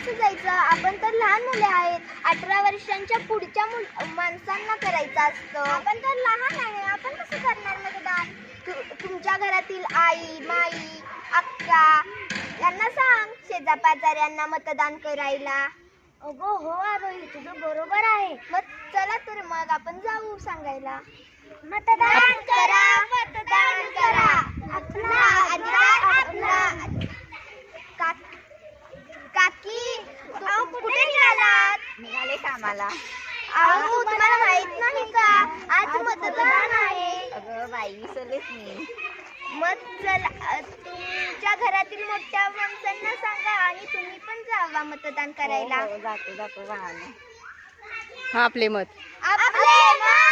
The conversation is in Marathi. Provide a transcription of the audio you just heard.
कसं जायचं? आपण तर लहान मुले आहेत. 18 वर्षांच्या पुढच्या माणसांना करायचं असतं. आपण तर लहान आहे, आपण कसं करणार मतदान? तुमच्या घरातील आई, माई, अक्का यांना सांग शेजापाजाऱ्यांना मतदान करायला. अगो हो आरोही, तुझं बरोबर आहे. मग चला तर मग आपण जाऊ सांगायला. मतदान करा, मतदान करा, आपला अधिकार आपला. काकी कुठे निघालात? निघाले कामाला. अहो तुम्हाला माहित नाही का आज मतदान आहे? अगं बाई विसरलेच मी. मग चला तुमच्या घरातील मोठ्या माणसांना सांगा आणि तुम्ही पण जावा मतदान करायला. जातो जातो. हा आपले मत. आपले मत.